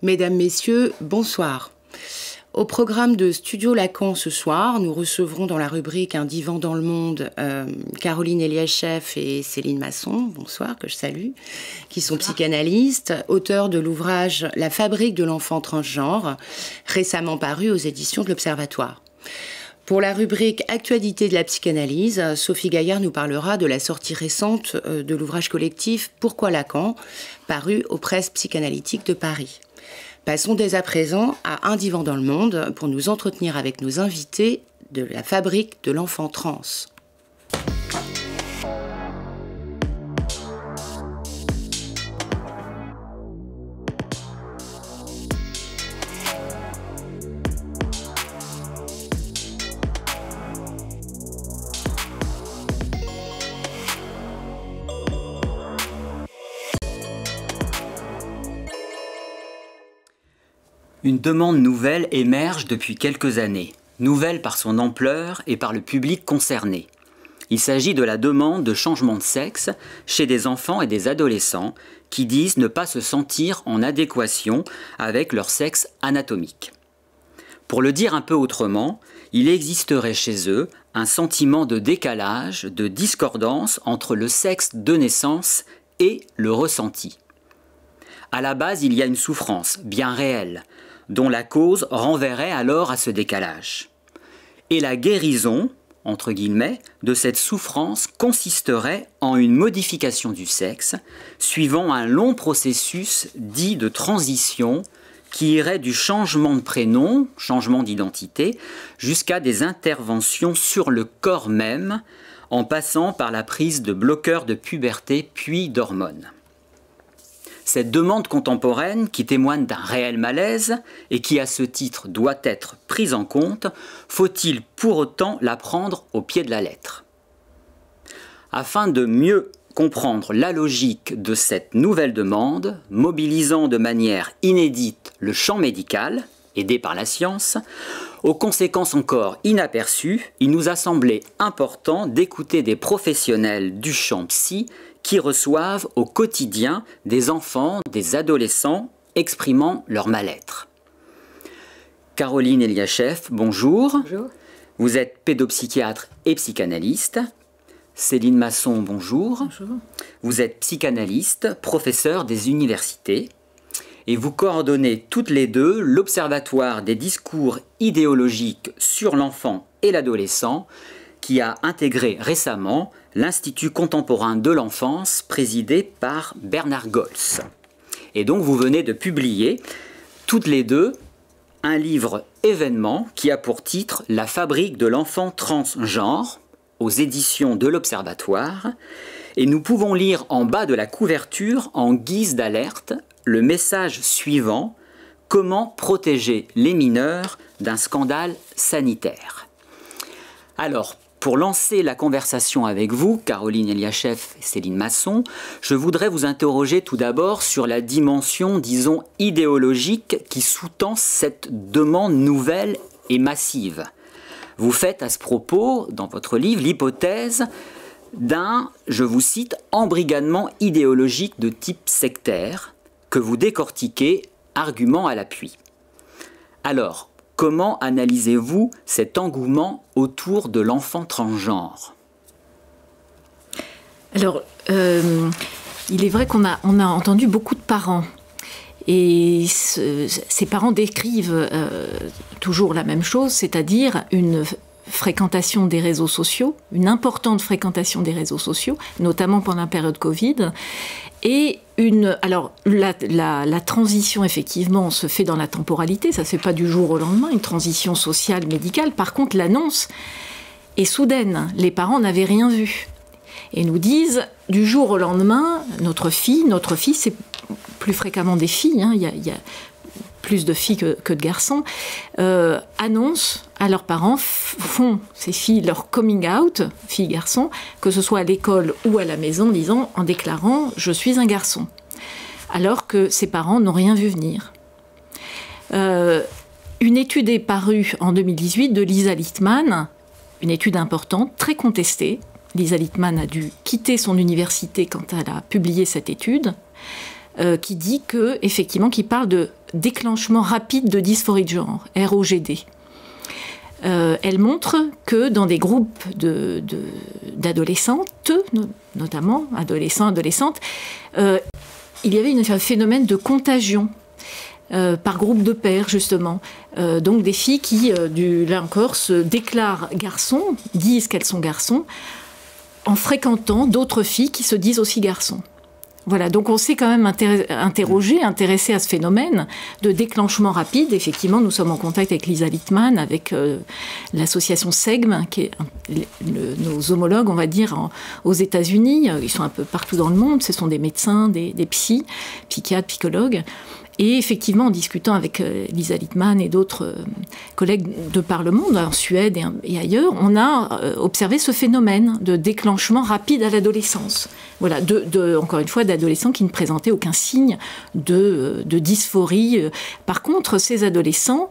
Mesdames, Messieurs, bonsoir. Au programme de Studio Lacan ce soir, nous recevrons dans la rubrique Un divan dans le monde Caroline Eliacheff et Céline Masson, bonsoir, que je salue, qui sont psychanalystes, auteurs de l'ouvrage La fabrique de l'enfant transgenre, récemment paru aux éditions de l'Observatoire. Pour la rubrique Actualité de la psychanalyse, Sophie Gaillard nous parlera de la sortie récente de l'ouvrage collectif Pourquoi Lacan, paru aux presses psychanalytiques de Paris. Passons dès à présent à Un divan dans le monde pour nous entretenir avec nos invités de la fabrique de l'enfant trans. Une demande nouvelle émerge depuis quelques années, nouvelle par son ampleur et par le public concerné. Il s'agit de la demande de changement de sexe chez des enfants et des adolescents qui disent ne pas se sentir en adéquation avec leur sexe anatomique. Pour le dire un peu autrement, il existerait chez eux un sentiment de décalage, de discordance entre le sexe de naissance et le ressenti. À la base, il y a une souffrance, bien réelle, dont la cause renverrait alors à ce décalage. Et la guérison, entre guillemets, de cette souffrance consisterait en une modification du sexe, suivant un long processus dit de transition qui irait du changement de prénom, changement d'identité, jusqu'à des interventions sur le corps même, en passant par la prise de bloqueurs de puberté puis d'hormones. Cette demande contemporaine, qui témoigne d'un réel malaise et qui à ce titre doit être prise en compte, faut-il pour autant la prendre au pied de la lettre? Afin de mieux comprendre la logique de cette nouvelle demande, mobilisant de manière inédite le champ médical, aidé par la science, aux conséquences encore inaperçues, il nous a semblé important d'écouter des professionnels du champ psy qui reçoivent au quotidien des enfants, des adolescents exprimant leur mal-être. Caroline Eliacheff, bonjour. Bonjour. Vous êtes pédopsychiatre et psychanalyste. Céline Masson, bonjour. Bonjour. Vous êtes psychanalyste, professeur des universités. Et vous coordonnez toutes les deux l'Observatoire des discours idéologiques sur l'enfant et l'adolescent, qui a intégré récemment l'Institut contemporain de l'enfance présidé par Bernard Goltz. Et donc vous venez de publier, toutes les deux, un livre événement qui a pour titre « La fabrique de l'enfant transgenre » aux éditions de l'Observatoire. Et nous pouvons lire en bas de la couverture, en guise d'alerte, le message suivant: « Comment protéger les mineurs d'un scandale sanitaire ?» Alors, pour lancer la conversation avec vous, Caroline Eliacheff et Céline Masson, je voudrais vous interroger tout d'abord sur la dimension, disons, idéologique qui sous-tend cette demande nouvelle et massive. Vous faites à ce propos, dans votre livre, l'hypothèse d'un, je vous cite, embrigadement idéologique de type sectaire, que vous décortiquez, argument à l'appui. Alors, comment analysez-vous cet engouement autour de l'enfant transgenre? Alors, il est vrai qu'on a entendu beaucoup de parents. Et ces parents décrivent toujours la même chose, c'est-à-dire une fréquentation des réseaux sociaux, une importante fréquentation des réseaux sociaux, notamment pendant la période Covid. Et alors, la transition, effectivement, se fait dans la temporalité, ça ne se fait pas du jour au lendemain, une transition sociale, médicale. Par contre, l'annonce est soudaine. Les parents n'avaient rien vu. Et nous disent, du jour au lendemain, notre fille, c'est plus fréquemment des filles, il y a plus de filles que de garçons, annoncent à leurs parents, font ces filles leur coming out, filles-garçons, que ce soit à l'école ou à la maison, en déclarant « je suis un garçon », alors que ses parents n'ont rien vu venir. Une étude est parue en 2018 de Lisa Littman, une étude importante, très contestée. Lisa Littman a dû quitter son université quand elle a publié cette étude, qui dit qui parle de déclenchement rapide de dysphorie de genre, ROGD. Elle montre que dans des groupes d'adolescentes, notamment adolescents, adolescentes, il y avait un phénomène de contagion par groupe de pairs, justement. Donc des filles qui, là encore, se déclarent garçons, disent qu'elles sont garçons, en fréquentant d'autres filles qui se disent aussi garçons. Voilà, donc on s'est quand même intéressé à ce phénomène de déclenchement rapide. Effectivement, nous sommes en contact avec Lisa Littman, avec l'association SEGM, qui est nos homologues, on va dire, aux États-Unis. Ils sont un peu partout dans le monde. Ce sont des médecins, des psychiatres, psychologues. Et effectivement, en discutant avec Lisa Littman et d'autres collègues de par le monde, en Suède et ailleurs, on a observé ce phénomène de déclenchement rapide à l'adolescence. Voilà, encore une fois, d'adolescents qui ne présentaient aucun signe de dysphorie. Par contre, ces adolescents,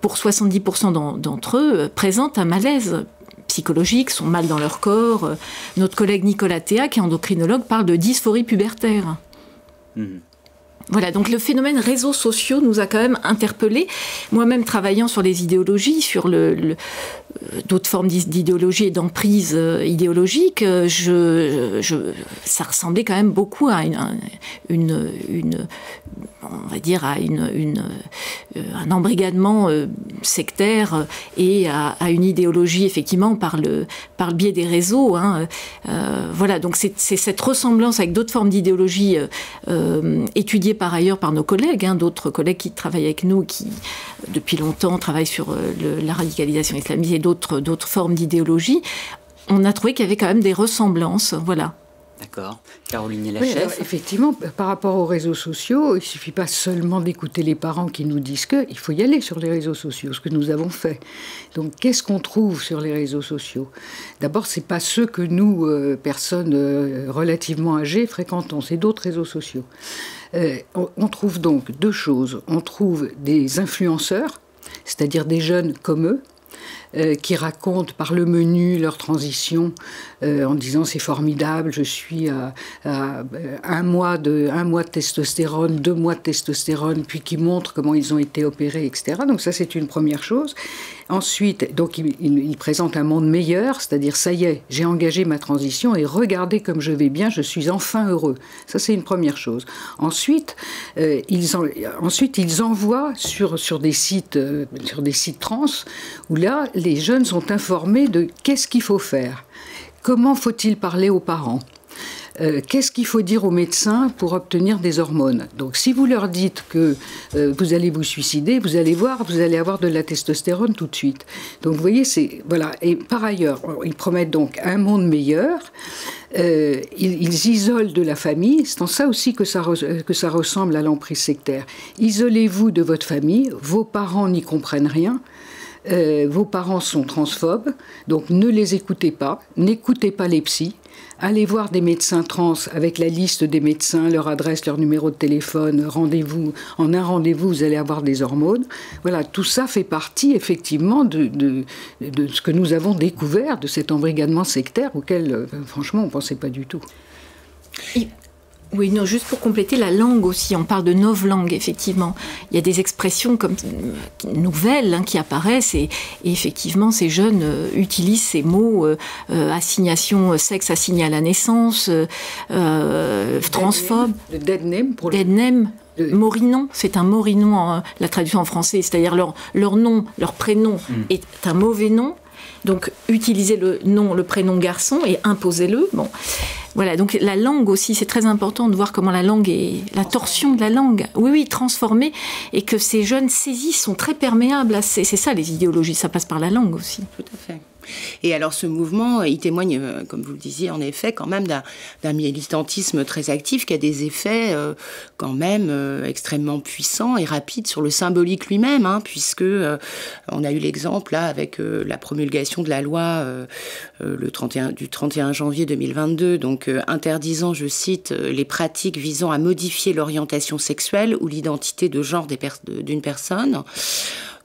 pour 70% d'entre eux, présentent un malaise psychologique, sont mal dans leur corps. Notre collègue Nicolas Théa, qui est endocrinologue, parle de dysphorie pubertaire. Voilà, donc le phénomène réseaux sociaux nous a quand même interpellés. Moi-même, travaillant sur les idéologies, sur d'autres formes d'idéologie et d'emprise idéologique, ça ressemblait quand même beaucoup à un embrigadement sectaire et à une idéologie, effectivement, par le biais des réseaux. Voilà, donc c'est cette ressemblance avec d'autres formes d'idéologie étudiées par ailleurs par nos collègues, d'autres collègues qui travaillent avec nous, qui depuis longtemps travaillent sur la radicalisation islamiste et d'autres formes d'idéologie. On a trouvé qu'il y avait quand même des ressemblances, voilà. D'accord. Caroline Lachef. Effectivement, par rapport aux réseaux sociaux, il ne suffit pas seulement d'écouter les parents qui nous disent qu'il faut y aller sur les réseaux sociaux, ce que nous avons fait. Donc, qu'est-ce qu'on trouve sur les réseaux sociaux ? D'abord, ce n'est pas ceux que nous, personnes relativement âgées, fréquentons, c'est d'autres réseaux sociaux. On trouve donc deux choses. On trouve des influenceurs, c'est-à-dire des jeunes comme eux, qui racontent par le menu leur transition en disant c'est formidable, je suis à un mois de testostérone, 2 mois de testostérone, puis qui montrent comment ils ont été opérés, etc. Donc ça, c'est une première chose. Ensuite, donc ils présentent un monde meilleur, c'est-à-dire ça y est, j'ai engagé ma transition et regardez comme je vais bien, je suis enfin heureux. Ça, c'est une première chose. Ensuite, ils envoient sur des sites trans où là, les jeunes sont informés de qu'est-ce qu'il faut faire, comment faut-il parler aux parents. Qu'est-ce qu'il faut dire aux médecins pour obtenir des hormones ? Donc, si vous leur dites que vous allez vous suicider, vous allez voir, vous allez avoir de la testostérone tout de suite. Donc, vous voyez, voilà. Et par ailleurs, ils promettent donc un monde meilleur. Ils isolent de la famille. C'est en ça aussi que ça ressemble à l'emprise sectaire. Isolez-vous de votre famille. Vos parents n'y comprennent rien. Vos parents sont transphobes, donc ne les écoutez pas, n'écoutez pas les psys, allez voir des médecins trans avec la liste des médecins, leur adresse, leur numéro de téléphone, rendez-vous. En un rendez-vous, vous allez avoir des hormones. Voilà, tout ça fait partie effectivement de ce que nous avons découvert, de cet embrigadement sectaire auquel, franchement, on ne pensait pas du tout. Oui, non, juste pour compléter, la langue aussi, on parle de novlangue, effectivement. Il y a des expressions comme nouvelles qui apparaissent et effectivement, ces jeunes utilisent ces mots, assignation, sexe assigné à la naissance, transphobe. Le dead name pour dead name. Morinon, c'est un morinon, la traduction en français, c'est-à-dire leur nom, leur prénom est un mauvais nom. Donc, utilisez le prénom garçon et imposez-le. Bon, voilà. Donc, la langue aussi, c'est très important de voir comment la langue est, la torsion de la langue. Oui, transformée, et que ces jeunes saisissent, sont très perméables. C'est ça, les idéologies, ça passe par la langue aussi. Tout à fait. Et alors ce mouvement, il témoigne, comme vous le disiez, en effet, quand même d'un militantisme très actif qui a des effets quand même extrêmement puissants et rapides sur le symbolique lui-même, hein, puisque on a eu l'exemple là avec la promulgation de la loi du 31 janvier 2022, donc interdisant, je cite, les pratiques visant à modifier l'orientation sexuelle ou l'identité de genre d'une personne.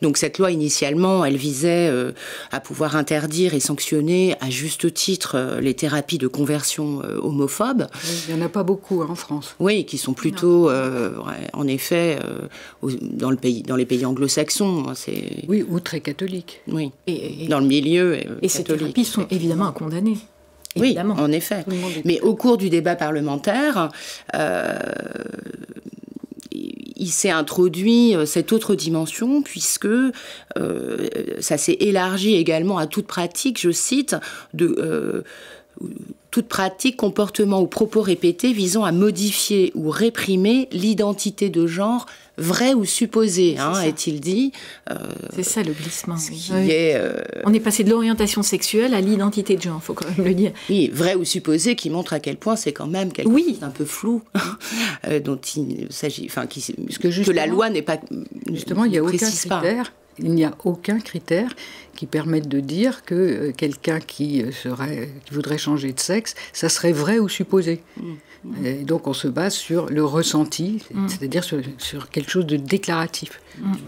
Donc cette loi, initialement, elle visait à pouvoir interdire et sanctionner à juste titre les thérapies de conversion homophobes. Il n'y en a pas beaucoup en France. Oui, qui sont plutôt, en effet, dans les pays anglo-saxons. Oui, ou très catholiques. Oui, dans le milieu et ces thérapies sont évidemment à condamner. Évidemment. Oui, en effet. Mais au cours du débat parlementaire, il s'est introduit cette autre dimension, puisque ça s'est élargi également à toute pratique, je cite, toute pratique, comportement ou propos répétés visant à modifier ou réprimer l'identité de genre vraie ou supposée, hein, est-il dit. C'est ça le glissement. On est passé de l'orientation sexuelle à l'identité de genre, il faut quand même le dire. Oui, vrai ou supposé, qui montre à quel point c'est quand même quelque chose d'un peu flou, dont il s'agit, que la loi n'est pas. Justement, il n'y a aucun critère. Il n'y a aucun critère qui permette de dire que quelqu'un qui voudrait changer de sexe, ça serait vrai ou supposé. Et donc on se base sur le ressenti, c'est-à-dire sur quelque chose de déclaratif.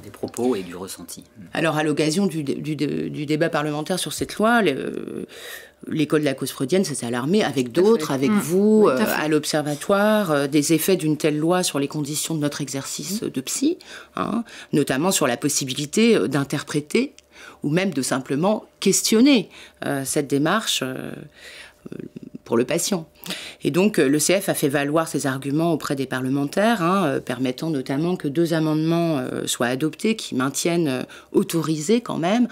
Des propos et du ressenti. Alors à l'occasion du débat parlementaire sur cette loi, l'école de la cause freudienne s'est alarmée avec d'autres, avec vous, à l'Observatoire, des effets d'une telle loi sur les conditions de notre exercice de psy, hein, notamment sur la possibilité d'interpréter ou même de simplement questionner cette démarche pour le patient. Et donc le CF a fait valoir ses arguments auprès des parlementaires, hein, permettant notamment que 2 amendements soient adoptés qui maintiennent autorisés quand même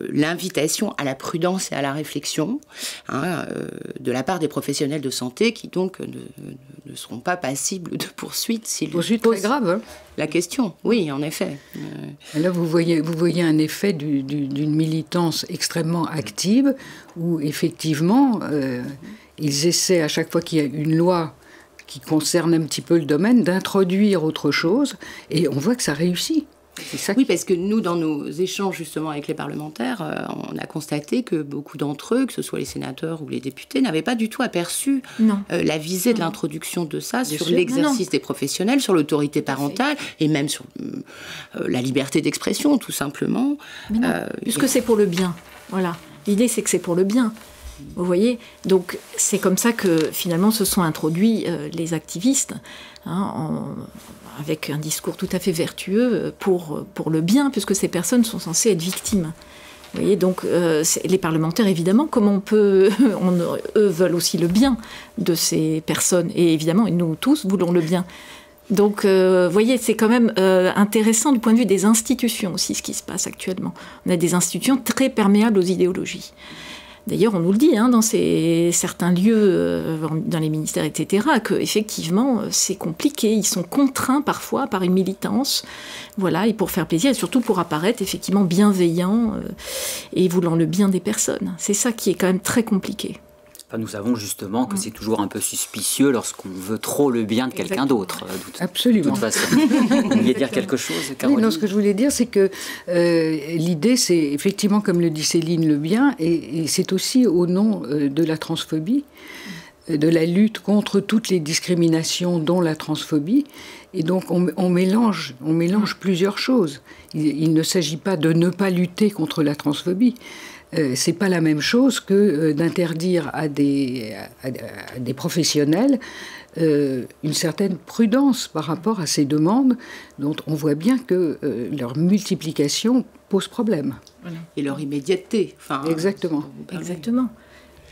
l'invitation à la prudence et à la réflexion, hein, de la part des professionnels de santé qui donc ne seront pas passibles de poursuites s'ils posent très grave, hein. La question. Oui, en effet. Là, vous voyez un effet d'une militance extrêmement active où effectivement ils essaient, à chaque fois qu'il y a une loi qui concerne un petit peu le domaine, d'introduire autre chose, et on voit que ça réussit. Oui, parce que nous, dans nos échanges justement avec les parlementaires, on a constaté que beaucoup d'entre eux, que ce soit les sénateurs ou les députés, n'avaient pas du tout aperçu la visée de l'introduction de ça sur l'exercice des professionnels, sur l'autorité parentale, et même sur la liberté d'expression, tout simplement. Puisque c'est pour le bien, voilà. L'idée, c'est que c'est pour le bien. Vous voyez, donc c'est comme ça que finalement se sont introduits les activistes, hein, avec un discours tout à fait vertueux pour le bien, puisque ces personnes sont censées être victimes. Vous voyez, donc les parlementaires, évidemment, eux veulent aussi le bien de ces personnes, et évidemment, nous tous voulons le bien. Donc, vous voyez, c'est quand même intéressant du point de vue des institutions aussi, ce qui se passe actuellement. On a des institutions très perméables aux idéologies. D'ailleurs, on nous le dit, hein, dans certains lieux, dans les ministères, etc., qu'effectivement, c'est compliqué. Ils sont contraints parfois par une militance, voilà, et pour faire plaisir, et surtout pour apparaître effectivement bienveillants et voulant le bien des personnes. C'est ça qui est quand même très compliqué. Enfin, nous savons justement que c'est toujours un peu suspicieux lorsqu'on veut trop le bien de quelqu'un d'autre. Absolument. De toute façon. Vous vouliez dire quelque chose, Caroline ? Oui, non, ce que je voulais dire, c'est que l'idée, c'est effectivement, comme le dit Céline, le bien, et c'est aussi au nom de la transphobie, de la lutte contre toutes les discriminations, dont la transphobie. Et donc, on mélange plusieurs choses. Il ne s'agit pas de ne pas lutter contre la transphobie. C'est pas la même chose que d'interdire à des professionnels une certaine prudence par rapport à ces demandes dont on voit bien que leur multiplication pose problème. Et leur immédiateté. Exactement. Exactement.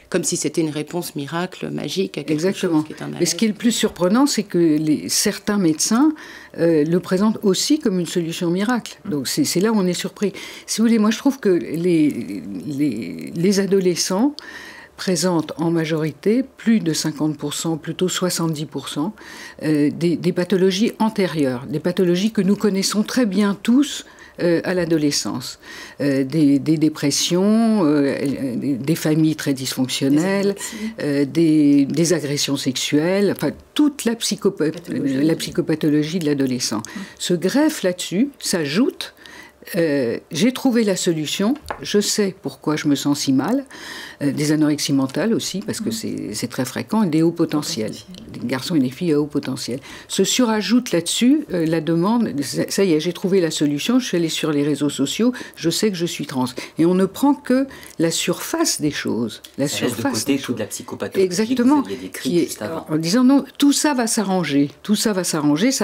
comme si c'était une réponse miracle, magique à quelque Exactement. chose qui est un malaise. Mais ce qui est le plus surprenant, c'est que certains médecins le présentent aussi comme une solution miracle. Donc c'est là où on est surpris. Si vous voulez, moi je trouve que les adolescents présentent en majorité, plus de 50%, plutôt 70%, des pathologies antérieures, des pathologies que nous connaissons très bien tous à l'adolescence. Des dépressions, des familles très dysfonctionnelles, des agressions sexuelles, enfin toute la psychopathologie de l'adolescent. Se greffe là-dessus, s'ajoute. J'ai trouvé la solution, je sais pourquoi je me sens si mal, des anorexies mentales aussi, parce que c'est très fréquent, et des hauts potentiels, des garçons et des filles à haut potentiel. Se surajoute là-dessus la demande, ça y est, j'ai trouvé la solution, je suis allée sur les réseaux sociaux, je sais que je suis trans. Et on ne prend que la surface des choses. La surface de côté toute la psychopathologie. Exactement. Que vous aviez décrite juste avant. En disant non, tout ça va s'arranger, ça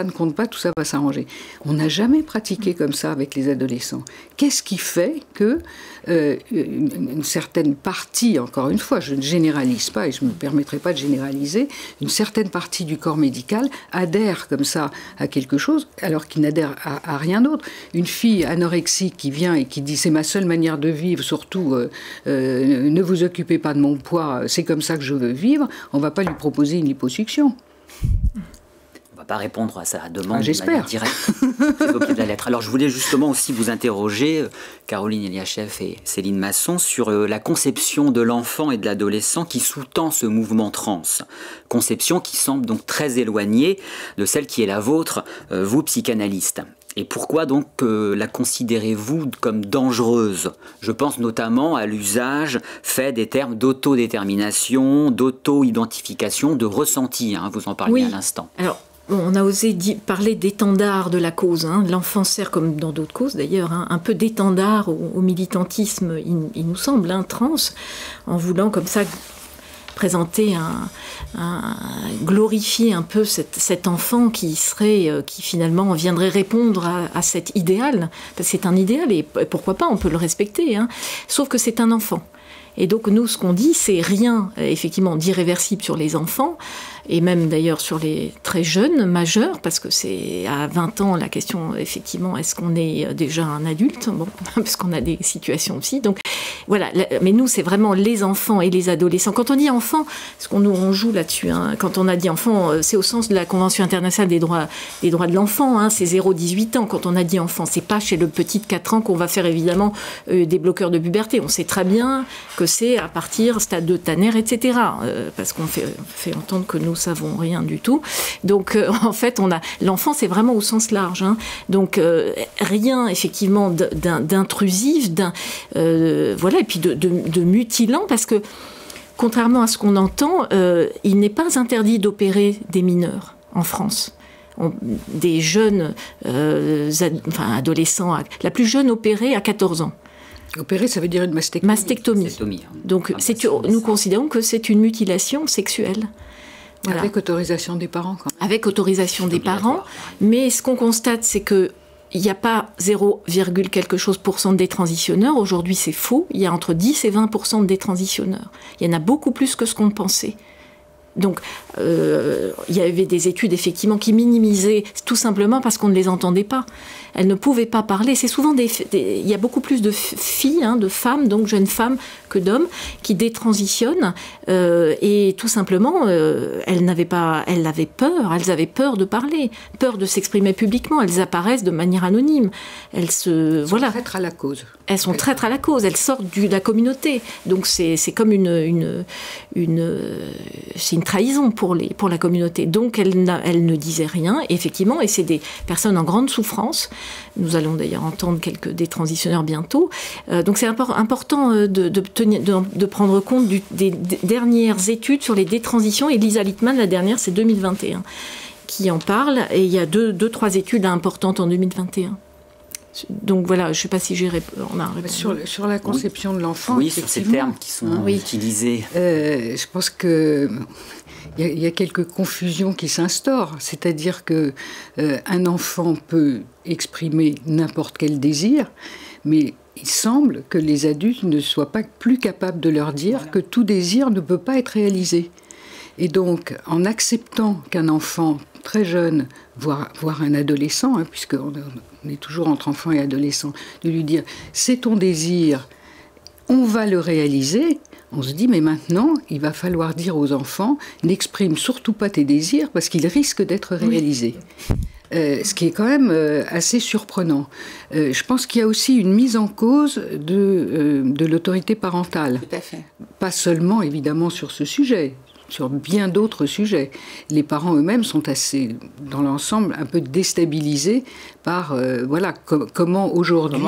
ne compte pas, tout ça va s'arranger. On n'a jamais pratiqué comme ça avec les adolescents. Qu'est-ce qui fait que une certaine partie, encore une fois, je ne généralise pas et je ne me permettrai pas de généraliser, une certaine partie du corps médical adhère comme ça à quelque chose alors qu'il n'adhère à rien d'autre. Une fille anorexique qui vient et qui dit c'est ma seule manière de vivre, surtout ne vous occupez pas de mon poids, c'est comme ça que je veux vivre, on ne va pas lui proposer une liposuction. On ne va pas répondre à sa demande de manière directe. C'est au pied de la lettre. Alors je voulais justement aussi vous interroger, Caroline Eliachev et Céline Masson, sur la conception de l'enfant et de l'adolescent qui sous-tend ce mouvement trans. Conception qui semble donc très éloignée de celle qui est la vôtre, vous psychanalyste. Et pourquoi donc la considérez-vous comme dangereuse? Je pense notamment à l'usage fait des termes d'autodétermination, d'auto-identification, de ressenti. Hein, vous en parliez à l'instant. Alors, on a osé parler d'étendard de la cause. Hein. L'enfant sert, comme dans d'autres causes d'ailleurs, un peu d'étendard au militantisme, il nous semble, trans, en voulant comme ça présenter glorifier un peu cet enfant qui finalement viendrait répondre à cet idéal. Parce que c'est un idéal et pourquoi pas, on peut le respecter. Hein. Sauf que c'est un enfant. Et donc nous, ce qu'on dit, c'est rien, effectivement, d'irréversible sur les enfants, et même d'ailleurs sur les très jeunes, majeurs, parce que c'est à 20 ans la question, effectivement, est-ce qu'on est déjà un adulte? Bon, parce qu'on a des situations aussi. Donc voilà, mais nous, c'est vraiment les enfants et les adolescents. Quand on dit enfant, parce on joue là-dessus, hein, quand on a dit enfant, c'est au sens de la Convention internationale des droits de l'enfant, hein, c'est 0-18 ans. Quand on a dit enfant, c'est pas chez le petit de 4 ans qu'on va faire évidemment des bloqueurs de puberté. On sait très bien que c'est à partir stade de Tanner, etc. Parce qu'on fait entendre que nous savons rien du tout. Donc en fait, l'enfant, c'est vraiment au sens large. Hein. Donc rien effectivement d'intrusif, voilà, et puis de mutilant, parce que contrairement à ce qu'on entend, il n'est pas interdit d'opérer des mineurs en France. Des jeunes adolescents, la plus jeune opérée à 14 ans. Opérer, ça veut dire une mastectomie. Mastectomie. Donc, nous considérons que c'est une mutilation sexuelle. Voilà. Avec autorisation des parents, quand même. Avec autorisation des parents. Mais ce qu'on constate, c'est que il n'y a pas 0, quelque chose % de détransitionneurs. Aujourd'hui, c'est faux. Il y a entre 10 et 20% de détransitionneurs. Il y en a beaucoup plus que ce qu'on pensait. Donc, il y avait des études, effectivement, qui minimisaient tout simplement parce qu'on ne les entendait pas. Elles ne pouvaient pas parler. C'est souvent il y a beaucoup plus de filles, hein, de femmes, donc jeunes femmes, que d'hommes, qui détransitionnent. Et tout simplement, elles avaient peur. Elles avaient peur de parler, peur de s'exprimer publiquement. Elles apparaissent de manière anonyme. Elles sont traîtres à la cause. Elles sont traîtres à la cause. Elles sortent de la communauté. Donc, c'est comme c'est une trahison pour la communauté. Donc, elle ne disait rien, effectivement, et c'est des personnes en grande souffrance. Nous allons d'ailleurs entendre quelques détransitionneurs bientôt. Donc, c'est important de prendre compte des dernières études sur les détransitions. Et Lisa Littman, la dernière, c'est 2021, qui en parle. Et il y a deux, trois études importantes en 2021. Donc voilà, je ne sais pas si j'ai répondu. Sur la conception de l'enfant, oui, sur ces termes qui sont utilisés. Je pense que il y a quelques confusions qui s'instaurent. C'est-à-dire que un enfant peut exprimer n'importe quel désir, mais il semble que les adultes ne soient pas plus capables de leur dire que tout désir ne peut pas être réalisé. Et donc, en acceptant qu'un enfant très jeune, voire un adolescent, puisqu'on est toujours entre enfants et adolescents, de lui dire « c'est ton désir, on va le réaliser », on se dit, mais maintenant, il va falloir dire aux enfants, n'exprime surtout pas tes désirs parce qu'ils risquent d'être réalisés. Ce qui est quand même assez surprenant. Je pense qu'il y a aussi une mise en cause de l'autorité parentale. Tout à fait. Pas seulement, évidemment, sur ce sujet, sur bien d'autres sujets. Les parents eux-mêmes sont assez, dans l'ensemble, un peu déstabilisés par, comment aujourd'hui...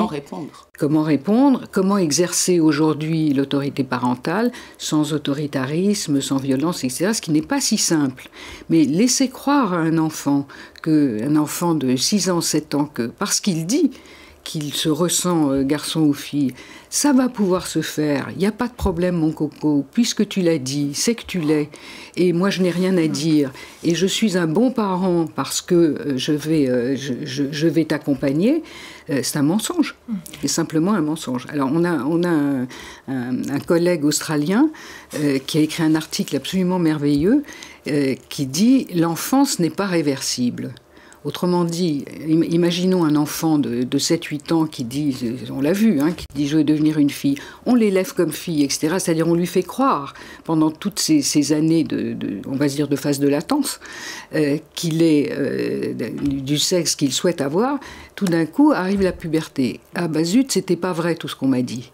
Comment répondre ? Comment exercer aujourd'hui l'autorité parentale sans autoritarisme, sans violence, etc., ce qui n'est pas si simple. Mais laisser croire à un enfant de 6 ans, 7 ans, que parce qu'il dit qu'il se ressent garçon ou fille, ça va pouvoir se faire, il n'y a pas de problème mon coco, puisque tu l'as dit, c'est que tu l'es, et moi je n'ai rien à dire, et je suis un bon parent parce que je vais t'accompagner, c'est un mensonge, c'est simplement un mensonge. Alors on a un collègue australien qui a écrit un article absolument merveilleux qui dit « L'enfance n'est pas réversible ». Autrement dit, imaginons un enfant de 7-8 ans qui dit, on l'a vu, qui dit « je veux devenir une fille », on l'élève comme fille, etc. C'est-à-dire on lui fait croire, pendant toutes ces années on va dire de phase de latence, qu'il est du sexe qu'il souhaite avoir. Tout d'un coup arrive la puberté. Ah bah zut, c'était pas vrai tout ce qu'on m'a dit.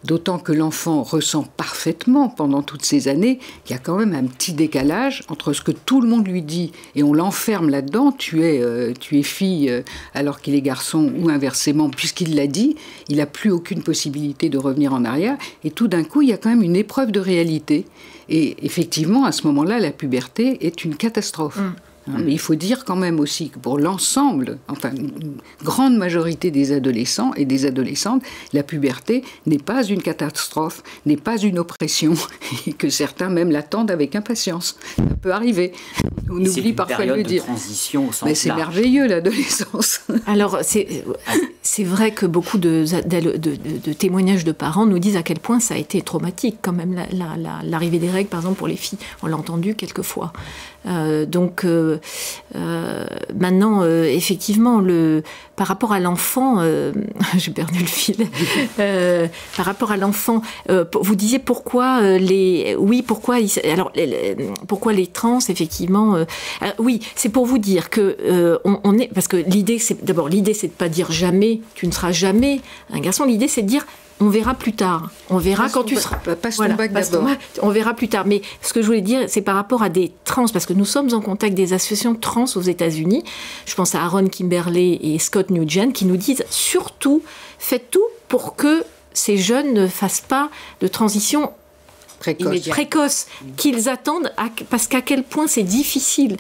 D'autant que l'enfant ressent parfaitement pendant toutes ces années qu'il y a quand même un petit décalage entre ce que tout le monde lui dit et on l'enferme là-dedans, tu es fille alors qu'il est garçon ou inversement, puisqu'il l'a dit, il n'a plus aucune possibilité de revenir en arrière et tout d'un coup il y a quand même une épreuve de réalité et effectivement à ce moment-là la puberté est une catastrophe. Mais il faut dire quand même aussi que pour l'ensemble, enfin une grande majorité des adolescents et des adolescentes, la puberté n'est pas une catastrophe, n'est pas une oppression, et que certains même l'attendent avec impatience. Ça peut arriver. On oublie parfois de le dire. C'est une transition au sens mais c'est large. Merveilleux l'adolescence. Alors c'est vrai que beaucoup de témoignages de parents nous disent à quel point ça a été traumatique quand même l'arrivée des règles, par exemple pour les filles. On l'a entendu quelquefois. Maintenant, effectivement, par rapport à l'enfant, j'ai perdu le fil. Par rapport à l'enfant, vous disiez pourquoi pourquoi les trans, effectivement. Oui, c'est pour vous dire que parce que l'idée, c'est de pas dire jamais, tu ne seras jamais un garçon. L'idée, c'est de dire on verra plus tard. On verra quand tu seras... Passe ton bac d'abord. On verra plus tard. Mais ce que je voulais dire, c'est par rapport à des trans, parce que nous sommes en contact des associations trans aux États-Unis. Je pense à Aaron Kimberley et Scott Nugent qui nous disent surtout, faites tout pour que ces jeunes ne fassent pas de transition précoce, qu'ils attendent, parce qu'à quel point c'est difficile.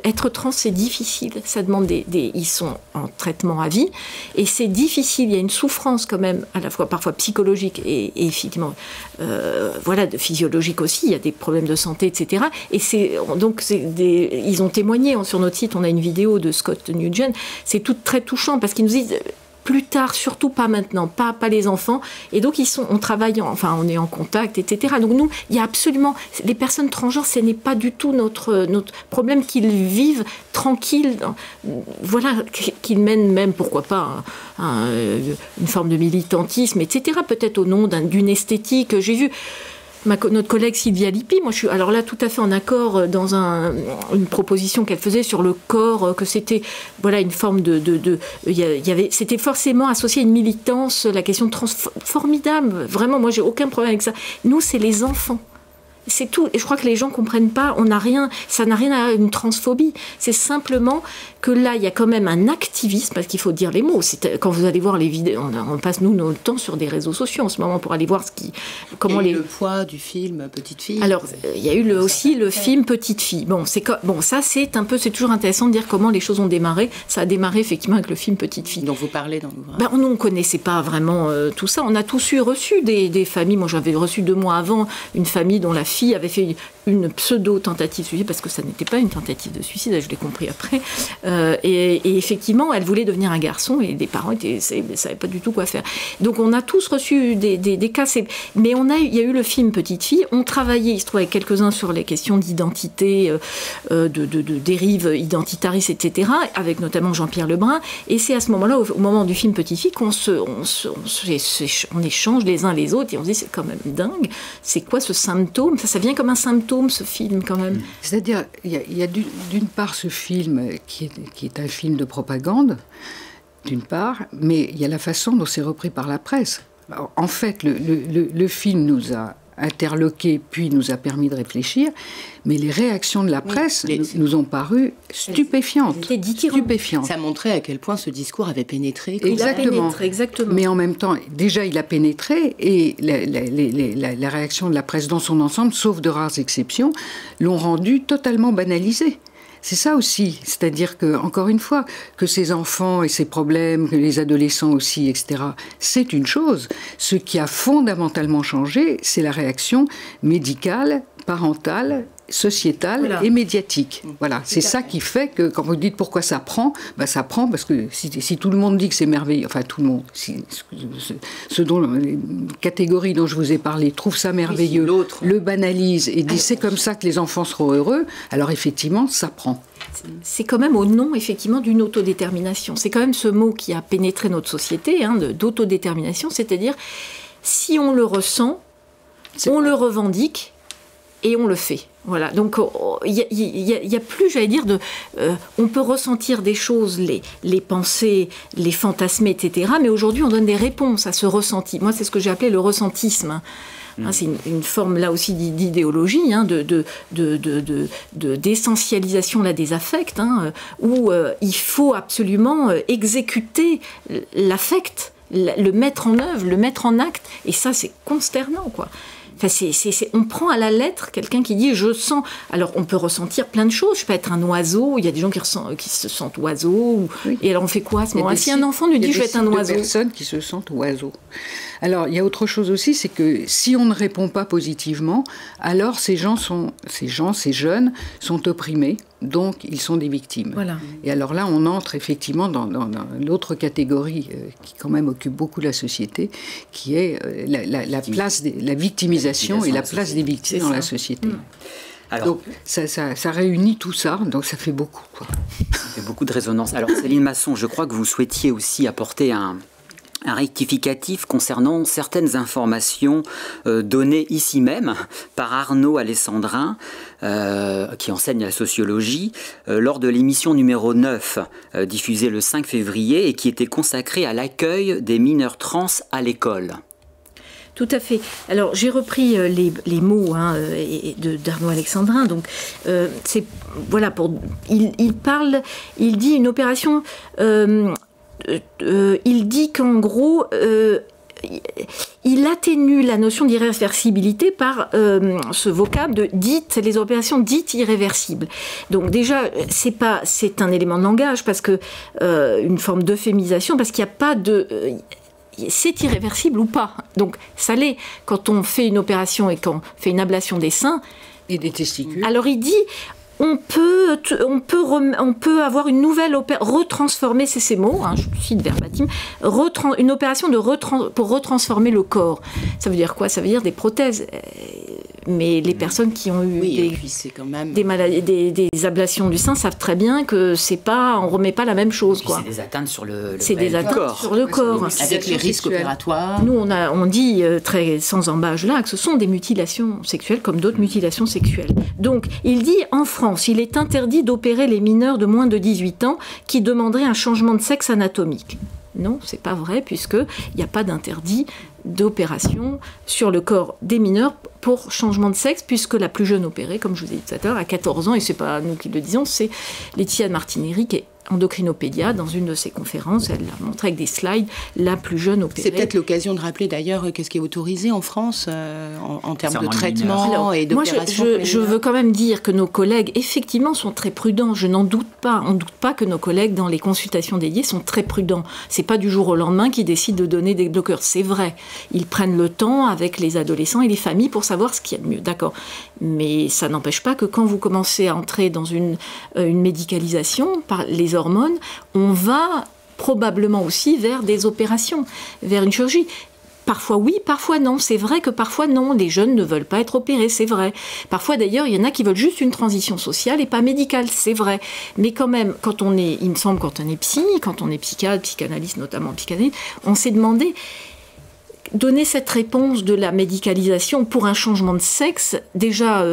Être trans, c'est difficile. Ça demande ils sont en traitement à vie, et c'est difficile. Il y a une souffrance quand même, à la fois parfois psychologique et effectivement, de physiologique aussi. Il y a des problèmes de santé, etc. Et ils ont témoigné sur notre site. On a une vidéo de Scott Nugent. C'est tout très touchant parce qu'ils nous disent. Plus tard, surtout pas maintenant, pas les enfants. Et donc, on travaille, on est en contact, etc. Donc, nous, il y a absolument... Les personnes transgenres, ce n'est pas du tout notre problème, qu'ils vivent tranquilles, qu'ils mènent même, pourquoi pas, une forme de militantisme, etc. Peut-être au nom d'une esthétique. J'ai vu... Notre collègue Sylvia Lippi, moi je suis alors là tout à fait en accord dans une proposition qu'elle faisait sur le corps, que c'était une forme c'était forcément associé à une militance, la question trans, formidable, vraiment moi j'ai aucun problème avec ça. Nous c'est les enfants. C'est tout. Et je crois que les gens comprennent pas. Ça n'a rien à une transphobie. C'est simplement que là, il y a quand même un activisme, parce qu'il faut dire les mots. Quand vous allez voir les vidéos, on passe notre temps sur des réseaux sociaux en ce moment pour aller voir le poids du film Petite Fille. Alors, il y a eu aussi le film Petite Fille. Ça c'est toujours intéressant de dire comment les choses ont démarré. Ça a démarré effectivement avec le film Petite Fille. Dont vous parlez dans l'ouvrage. Nous, on connaissait pas vraiment tout ça. On a tous reçu des familles. Moi, j'avais reçu 2 mois avant une famille dont la fille fille avait fait une pseudo-tentative de suicide, parce que ça n'était pas une tentative de suicide, je l'ai compris après. Et effectivement, elle voulait devenir un garçon, et les parents ne savaient pas du tout quoi faire. Donc on a tous reçu des cas, mais il y a eu le film Petite fille, on travaillait, il se trouve, avec quelques-uns sur les questions d'identité, de dérives identitaristes, etc., avec notamment Jean-Pierre Lebrun, et c'est à ce moment-là, au moment du film Petite fille, qu'on échange les uns les autres, et on se dit, c'est quand même dingue, c'est quoi ce symptôme ? Ça vient comme un symptôme, ce film, quand même. C'est-à-dire, il y a d'une part ce film qui est un film de propagande, d'une part, mais il y a la façon dont c'est repris par la presse. Alors, en fait, le film nous a interloqués, puis nous a permis de réfléchir, mais les réactions de la presse nous ont paru stupéfiantes. Stupéfiantes. Ça montrait à quel point ce discours avait pénétré. Exactement. Mais en même temps, déjà, il a pénétré, et la réaction de la presse dans son ensemble, sauf de rares exceptions, l'ont rendu totalement banalisé. C'est ça aussi, c'est-à-dire que, encore une fois, que ces enfants et ces problèmes, que les adolescents aussi, etc., c'est une chose. Ce qui a fondamentalement changé, c'est la réaction médicale, parentale, sociétale et médiatique. Voilà, c'est ça qui fait que, quand vous dites pourquoi ça prend, ça prend parce que si tout le monde dit que c'est merveilleux, enfin tout le monde, les catégories dont je vous ai parlé trouvent ça merveilleux, le banalise et dit c'est comme ça que les enfants seront heureux, alors effectivement, ça prend. C'est quand même au nom, effectivement, d'une autodétermination. C'est quand même ce mot qui a pénétré notre société, d'autodétermination, c'est-à-dire, si on le ressent, on le revendique, et on le fait. Voilà. Donc, il y a plus, j'allais dire, on peut ressentir des choses, les pensées, les fantasmer, etc. Mais aujourd'hui, on donne des réponses à ce ressenti. Moi, c'est ce que j'ai appelé le ressentisme. C'est une forme, là aussi, d'idéologie, d'essentialisation là, des affects, où il faut absolument exécuter l'affect, le mettre en œuvre, le mettre en acte. Et ça, c'est consternant, quoi. Enfin, on prend à la lettre quelqu'un qui dit « je sens ». Alors, on peut ressentir plein de choses. Je peux être un oiseau. Il y a des gens qui se sentent oiseaux. Oui. Et alors, on fait quoi à ce moment-là ? Si un enfant nous dit « je vais être un oiseau ». Il y a des personnes qui se sentent oiseaux. Alors, il y a autre chose aussi, c'est que si on ne répond pas positivement, alors ces jeunes sont opprimés. Donc, ils sont des victimes. Voilà. Et alors là, on entre effectivement dans l'autre catégorie qui quand même occupe beaucoup la société, qui est la victimisation et la place des victimes dans la société. Alors, donc, ça réunit tout ça, donc ça fait beaucoup, quoi. Ça fait beaucoup de résonance. Alors, Céline Masson, je crois que vous souhaitiez aussi apporter un rectificatif concernant certaines informations données ici même par Arnaud Alessandrin, qui enseigne la sociologie, lors de l'émission numéro 9, diffusée le 5 février, et qui était consacrée à l'accueil des mineurs trans à l'école. Tout à fait. Alors, j'ai repris les mots d'Arnaud Alessandrin. Donc, il dit une opération... il dit qu'en gros, il atténue la notion d'irréversibilité par ce vocable de les opérations dites irréversibles. Donc déjà, c'est un élément de langage, parce que une forme d'euphémisation, parce qu'il n'y a pas de... c'est irréversible ou pas. Donc ça l'est. Quand on fait une opération et qu'on fait une ablation des seins... Et des testicules. Alors il dit... On peut avoir une nouvelle opération, retransformer, c'est ces mots, je cite verbatim, une opération pour retransformer le corps. Ça veut dire quoi ? Ça veut dire des prothèses. Mais les personnes qui ont eu des maladies, des ablations du sein savent très bien que on remet pas la même chose, quoi. C'est des atteintes sur le corps. Sur le corps. Avec les risques opératoires. Nous, on dit très sans embâche là que ce sont des mutilations sexuelles comme d'autres mutilations sexuelles. Donc, il dit en France, il est interdit d'opérer les mineurs de moins de 18 ans qui demanderaient un changement de sexe anatomique. Non, c'est pas vrai, puisqu'il n'y a pas d'interdit d'opération sur le corps des mineurs pour changement de sexe, puisque la plus jeune opérée, comme je vous ai dit tout à l'heure, à 14 ans, et c'est pas nous qui le disons, c'est Laetitia Martinelli, qui est endocrinopédia. Dans une de ses conférences, elle a montré avec des slides la plus jeune opérée. C'est peut-être l'occasion de rappeler d'ailleurs qu'est-ce qui est autorisé en France en termes de traitement et d'opération. Moi, je veux quand même dire que nos collègues, effectivement, sont très prudents. Je n'en doute pas. On ne doute pas que nos collègues, dans les consultations dédiées, sont très prudents. C'est pas du jour au lendemain qu'ils décident de donner des bloqueurs. C'est vrai. Ils prennent le temps avec les adolescents et les familles pour savoir savoir ce qu'il y a de mieux, d'accord. Mais ça n'empêche pas que quand vous commencez à entrer dans une médicalisation par les hormones, on va probablement aussi vers des opérations, vers une chirurgie. Parfois oui, parfois non. C'est vrai que parfois non. Les jeunes ne veulent pas être opérés, c'est vrai. Parfois d'ailleurs, il y en a qui veulent juste une transition sociale et pas médicale, c'est vrai. Mais quand même, quand on est, il me semble, quand on est psy, quand on est psychiatre, psychanalyste, notamment psychanalyste, on s'est demandé, donner cette réponse de la médicalisation pour un changement de sexe, déjà,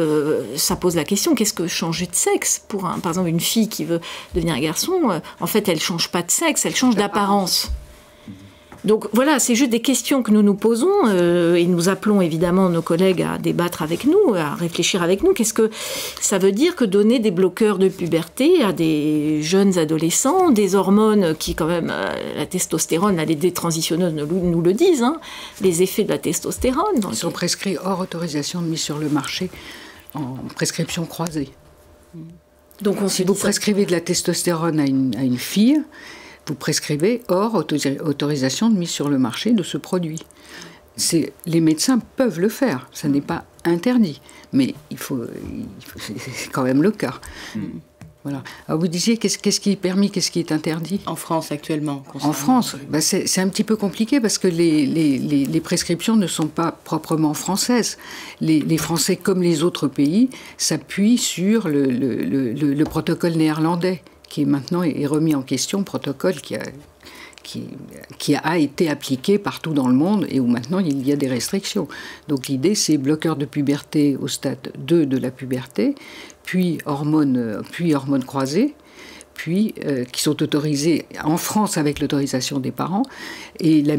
ça pose la question, qu'est-ce que changer de sexe pour, par exemple, une fille qui veut devenir un garçon, en fait, elle ne change pas de sexe, elle change d'apparence. Donc voilà, c'est juste des questions que nous nous posons et nous appelons évidemment nos collègues à débattre avec nous, à réfléchir avec nous. Qu'est-ce que ça veut dire que donner des bloqueurs de puberté à des jeunes adolescents, des hormones qui quand même, la testostérone, les détransitionneuses nous le disent, hein, les effets de la testostérone. Ils sont prescrits hors autorisation de mise sur le marché en prescription croisée. Donc si vous prescrivez de la testostérone à une fille, vous prescrivez hors autorisation de mise sur le marché de ce produit. Les médecins peuvent le faire, ça n'est pas interdit, mais c'est quand même le cas. Voilà. Alors vous disiez, qu'est-ce qui est permis, qu'est-ce qui est interdit ? En France actuellement. En France, c'est un petit peu compliqué parce que les prescriptions ne sont pas proprement françaises. Les Français, comme les autres pays, s'appuient sur le protocole néerlandais, qui maintenant est remis en question, protocole qui a été appliqué partout dans le monde et où maintenant il y a des restrictions. Donc l'idée, c'est bloqueur de puberté au stade 2 de la puberté, puis hormones croisées, puis qui sont autorisées en France avec l'autorisation des parents. Et la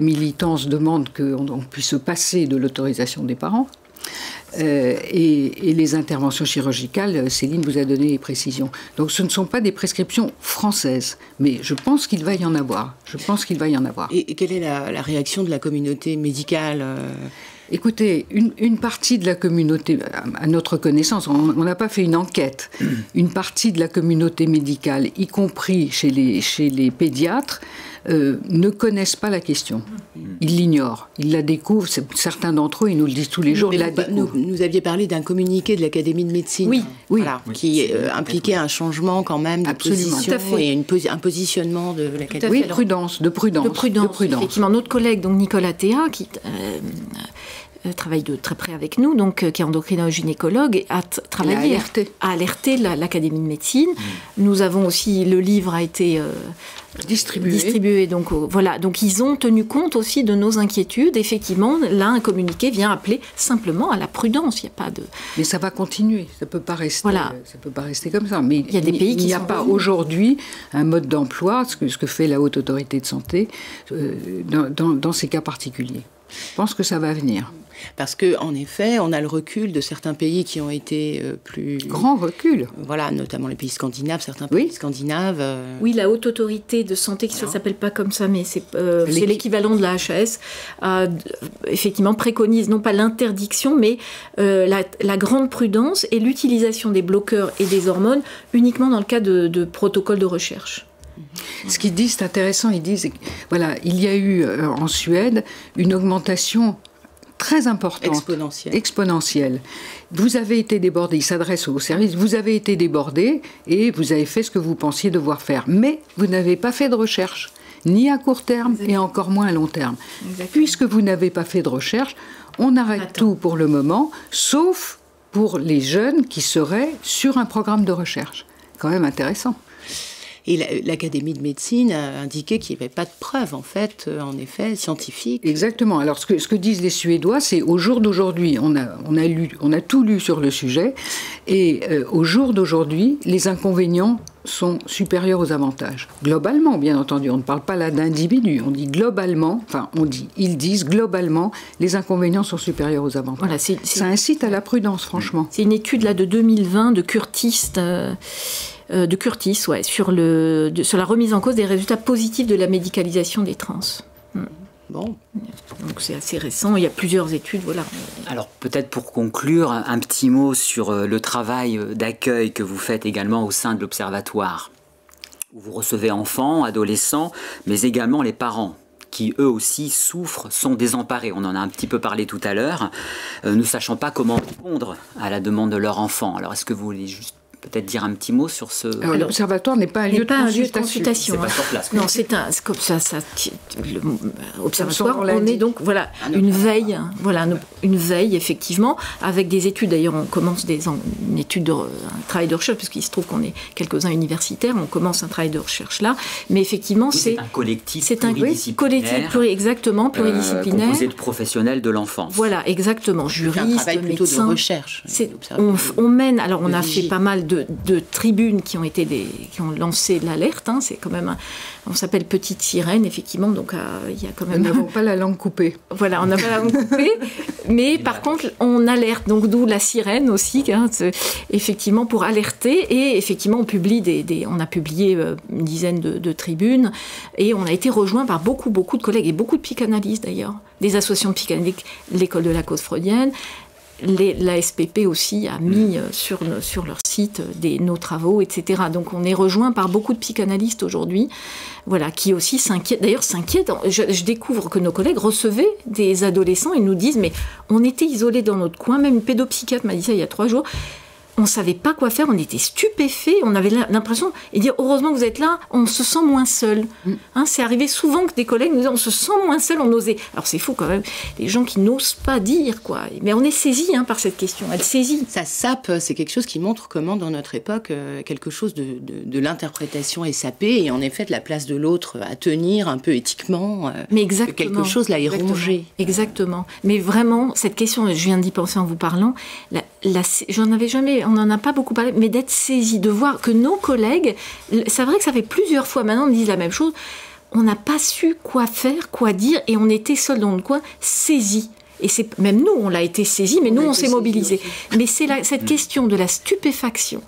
militance demande qu'on puisse se passer de l'autorisation des parents. Et les interventions chirurgicales, Céline vous a donné les précisions. Donc ce ne sont pas des prescriptions françaises, mais je pense qu'il va y en avoir. Et quelle est la réaction de la communauté médicale Écoutez, une partie de la communauté, à notre connaissance, on n'a pas fait une enquête, une partie de la communauté médicale, y compris chez les pédiatres, ne connaissent pas la question. Ils l'ignorent, ils la découvrent. Certains d'entre eux, ils nous le disent tous les jours. Nous aviez parlé d'un communiqué de l'Académie de médecine, voilà, qui impliquait un changement quand même de position et un positionnement de l'Académie. Oui, de prudence. Effectivement, notre collègue, donc Nicolas Théa, qui travaille de très près avec nous, donc qui est endocrino-gynécologue, a alerté l'Académie de médecine. Nous avons aussi, le livre a été distribué. Donc voilà, donc ils ont tenu compte aussi de nos inquiétudes. Effectivement, là, un communiqué vient appeler simplement à la prudence. Il n'y a pas de. Mais ça va continuer. Ça peut pas rester. Voilà. Ça peut pas rester comme ça. Mais il y a des pays qui n'y a pas aujourd'hui un mode d'emploi, ce que fait la Haute Autorité de Santé dans ces cas particuliers. Je pense que ça va venir. Parce qu'en effet, on a le recul de certains pays qui ont été plus... Grand recul. Voilà, notamment les pays scandinaves, certains pays scandinaves. Oui, la Haute Autorité de Santé, qui ne s'appelle pas comme ça, mais c'est l'équivalent de la HAS, effectivement préconise non pas l'interdiction, mais la grande prudence et l'utilisation des bloqueurs et des hormones uniquement dans le cas de protocoles de recherche. Ce qu'ils disent, c'est intéressant, ils disent, voilà, il y a eu en Suède une augmentation très importante, exponentielle. Vous avez été débordé, il s'adresse aux services, vous avez été débordé et vous avez fait ce que vous pensiez devoir faire. Mais vous n'avez pas fait de recherche, ni à court terme et encore moins à long terme. Puisque vous n'avez pas fait de recherche, on arrête tout pour le moment, sauf pour les jeunes qui seraient sur un programme de recherche. Quand même intéressant. Et l'Académie de médecine a indiqué qu'il n'y avait pas de preuves, en effet, scientifiques. Exactement. Alors, ce que disent les Suédois, c'est au jour d'aujourd'hui, on a tout lu sur le sujet, et au jour d'aujourd'hui, les inconvénients sont supérieurs aux avantages. Globalement, bien entendu, on ne parle pas là d'individus, on dit globalement, ils disent globalement, les inconvénients sont supérieurs aux avantages. Voilà, ça incite à la prudence, franchement. C'est une étude là de 2020 de Curtis, sur la remise en cause des résultats positifs de la médicalisation des trans. Bon. Donc c'est assez récent, il y a plusieurs études, voilà. Alors peut-être pour conclure, un petit mot sur le travail d'accueil que vous faites également au sein de l'Observatoire, où vous recevez enfants, adolescents, mais également les parents qui eux aussi souffrent, sont désemparés. On en a un petit peu parlé tout à l'heure, ne sachant pas comment répondre à la demande de leur enfant. Alors, est-ce que vous voulez juste peut-être dire un petit mot sur ce... L'observatoire n'est pas un lieu de consultation. C'est pas sur place. Non, c'est comme ça. L'observatoire, on est donc une veille, une veille effectivement, avec des études. D'ailleurs, on commence une étude, un travail de recherche, puisqu'il se trouve qu'on est quelques-uns universitaires. On commence un travail de recherche là, mais effectivement, c'est un collectif pluridisciplinaire. Exactement, pluridisciplinaire, composé de professionnels de l'enfance. Voilà, exactement, juristes, médecins. Un travail plutôt de recherche. On mène. Alors, on a fait pas mal de tribunes qui ont lancé l'alerte. C'est quand même on s'appelle Petite Sirène, effectivement. Donc il y a quand même. Nous n'avons pas la langue coupée. Voilà, on n'a pas la langue coupée, mais par contre on alerte. Donc d'où la sirène aussi, effectivement pour alerter. Et effectivement on a publié une dizaine de tribunes et on a été rejoint par beaucoup de collègues et beaucoup de psychanalystes d'ailleurs, des associations de psychanalyse, l'école de la cause freudienne. La SPP aussi a mis sur leur site nos travaux, etc. Donc on est rejoint par beaucoup de psychanalystes aujourd'hui, qui aussi s'inquiètent. D'ailleurs, je découvre que nos collègues recevaient des adolescents et nous disent « mais on était isolés dans notre coin », même une pédopsychiatre m'a dit ça il y a 3 jours, on ne savait pas quoi faire, on était stupéfaits, on avait l'impression, et dire heureusement que vous êtes là, on se sent moins seul. C'est arrivé souvent que des collègues nous disent on se sent moins seul, on osait. Alors c'est fou quand même, les gens qui n'osent pas dire, mais on est saisi par cette question, elle saisit. Ça sape, c'est quelque chose qui montre comment dans notre époque, quelque chose de l'interprétation est sapé, et en effet de la place de l'autre à tenir un peu éthiquement, mais exactement, quelque chose là est rongé. Exactement, mais vraiment, cette question, je viens d'y penser en vous parlant, j'en avais jamais, on n'en a pas beaucoup parlé, mais d'être saisi, de voir que nos collègues, c'est vrai que ça fait plusieurs fois maintenant, on me dit la même chose, on n'a pas su quoi faire, quoi dire, et on était seuls dans le coin, saisis. Et même nous, on l'a été saisis, mais nous, on s'est mobilisés. Mais c'est cette question de la stupéfaction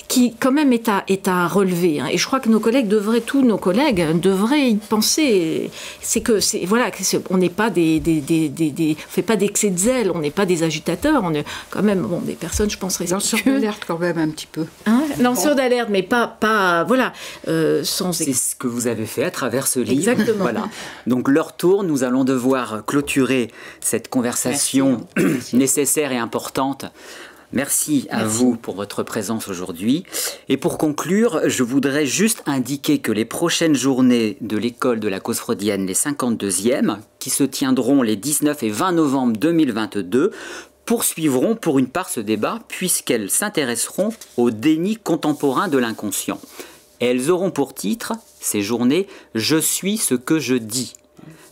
qui, quand même, est à relever. Et je crois que tous nos collègues devraient y penser. On n'est pas on fait pas d'excès de zèle, on n'est pas des agitateurs, on est quand même, des personnes, je pense, respectueuses. Lanceurs d'alerte, quand même, un petit peu. Lanceurs d'alerte, mais pas sans... C'est ce que vous avez fait à travers ce livre. Exactement. Voilà. Donc, leur tour, nous allons devoir clôturer cette conversation nécessaire et importante. Merci à vous pour votre présence aujourd'hui. Et pour conclure, je voudrais juste indiquer que les prochaines journées de l'école de la cause freudienne, les 52e, qui se tiendront les 19 et 20 novembre 2022, poursuivront pour une part ce débat puisqu'elles s'intéresseront au déni contemporain de l'inconscient. Et elles auront pour titre, ces journées, « Je suis ce que je dis ».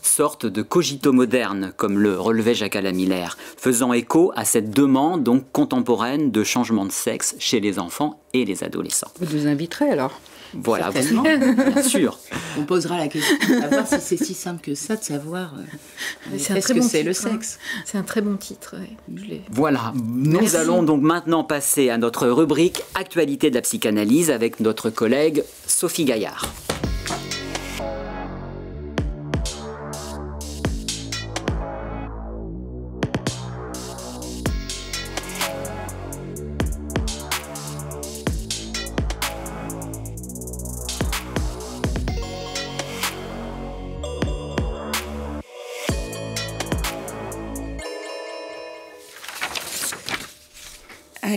Sorte de cogito moderne, comme le relevait Jacques-Alain Miller, faisant écho à cette demande donc contemporaine de changement de sexe chez les enfants et les adolescents. Vous nous inviterez alors? Voilà, bien sûr. On posera la question de savoir si c'est si simple que ça de savoir ce que c'est le sexe. C'est un très bon titre. Voilà, nous allons donc maintenant passer à notre rubrique Actualité de la psychanalyse avec notre collègue Sophie Gaillard.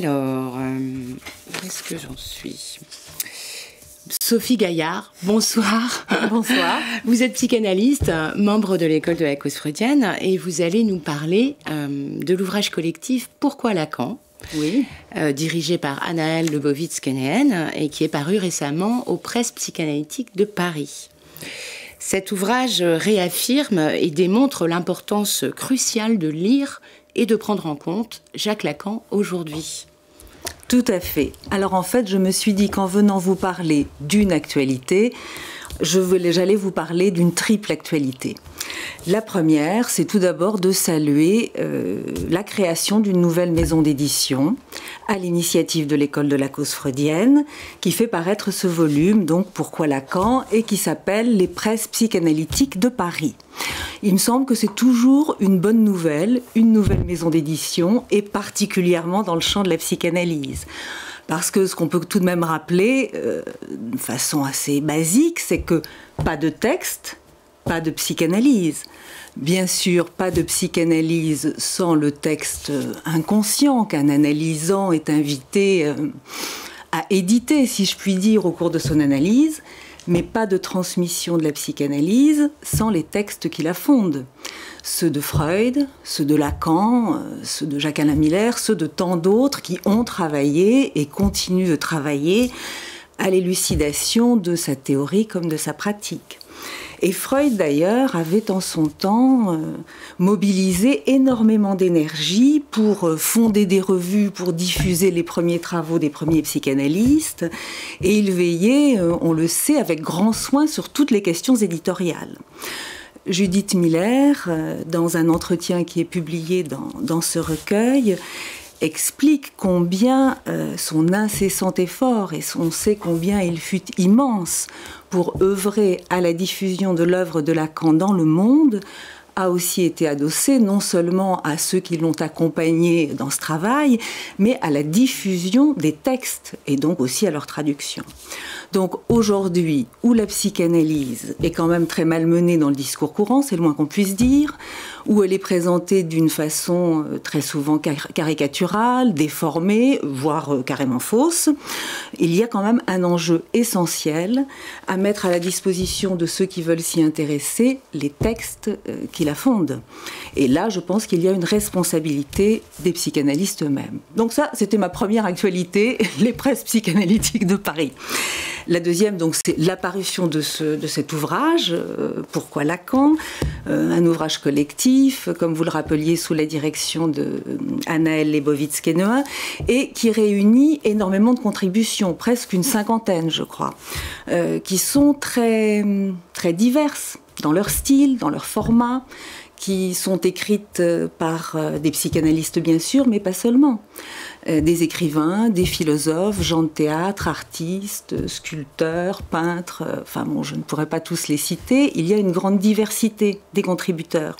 Alors, où est-ce que j'en suis ? Sophie Gaillard, bonsoir. Bonsoir. Vous êtes psychanalyste, membre de l'école de la cause freudienne, et vous allez nous parler de l'ouvrage collectif « Pourquoi Lacan ?» dirigé par Anaëlle Lebovitz-Kenéen et qui est paru récemment aux presses psychanalytiques de Paris. Cet ouvrage réaffirme et démontre l'importance cruciale de lire et de prendre en compte Jacques Lacan aujourd'hui. Tout à fait. Alors en fait, je me suis dit qu'en venant vous parler d'une actualité, j'allais vous parler d'une triple actualité. La première, c'est tout d'abord de saluer la création d'une nouvelle maison d'édition à l'initiative de l'école de la cause freudienne qui fait paraître ce volume, donc Pourquoi Lacan, et qui s'appelle Les presses psychanalytiques de Paris. Il me semble que c'est toujours une bonne nouvelle, une nouvelle maison d'édition, et particulièrement dans le champ de la psychanalyse. Parce que ce qu'on peut tout de même rappeler, de façon assez basique, c'est que pas de texte, pas de psychanalyse. Bien sûr, pas de psychanalyse sans le texte inconscient qu'un analysant est invité à éditer, si je puis dire, au cours de son analyse, mais pas de transmission de la psychanalyse sans les textes qui la fondent. Ceux de Freud, ceux de Lacan, ceux de Jacques-Alain Miller, ceux de tant d'autres qui ont travaillé et continuent de travailler à l'élucidation de sa théorie comme de sa pratique. Et Freud, d'ailleurs, avait en son temps mobilisé énormément d'énergie pour fonder des revues, pour diffuser les premiers travaux des premiers psychanalystes. Et il veillait, on le sait, avec grand soin sur toutes les questions éditoriales. Judith Miller, dans un entretien qui est publié dans ce recueil, explique combien son incessant effort, et on sait combien il fut immense pour œuvrer à la diffusion de l'œuvre de Lacan dans le monde, a aussi été adossé non seulement à ceux qui l'ont accompagné dans ce travail, mais à la diffusion des textes et donc aussi à leur traduction. Donc aujourd'hui, où la psychanalyse est quand même très malmenée dans le discours courant, c'est le moins qu'on puisse dire, où elle est présentée d'une façon très souvent caricaturale, déformée, voire carrément fausse, il y a quand même un enjeu essentiel à mettre à la disposition de ceux qui veulent s'y intéresser les textes qui la fondent. Et là, je pense qu'il y a une responsabilité des psychanalystes eux-mêmes. Donc ça, c'était ma première actualité, les presses psychanalytiques de Paris. La deuxième, donc, c'est l'apparition de cet ouvrage, Pourquoi Lacan, un ouvrage collectif, comme vous le rappeliez, sous la direction de Anaëlle Leibovitz-Quénoin, et qui réunit énormément de contributions, presque une cinquantaine, je crois, qui sont très, très diverses dans leur style, dans leur format, qui sont écrites par des psychanalystes bien sûr, mais pas seulement. Des écrivains, des philosophes, gens de théâtre, artistes, sculpteurs, peintres, enfin bon, je ne pourrais pas tous les citer, il y a une grande diversité des contributeurs.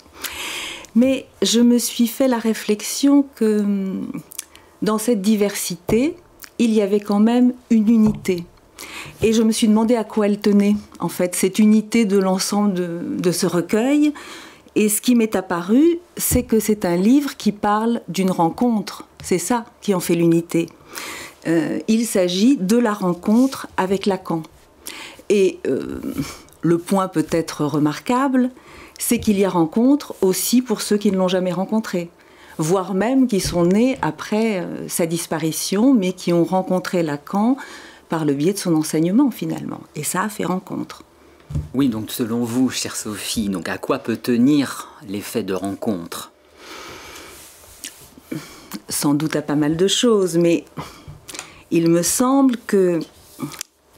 Mais je me suis fait la réflexion que dans cette diversité, il y avait quand même une unité. Et je me suis demandé à quoi elle tenait, en fait, cette unité de l'ensemble de ce recueil. Et ce qui m'est apparu, c'est que c'est un livre qui parle d'une rencontre. C'est ça qui en fait l'unité. Il s'agit de la rencontre avec Lacan. Et le point peut-être remarquable, c'est qu'il y a rencontre aussi pour ceux qui ne l'ont jamais rencontré, voire même qui sont nés après sa disparition, mais qui ont rencontré Lacan par le biais de son enseignement finalement. Et ça a fait rencontre. Oui, donc selon vous, chère Sophie, donc à quoi peut tenir l'effet de rencontre? Sans doute à pas mal de choses, mais il me semble que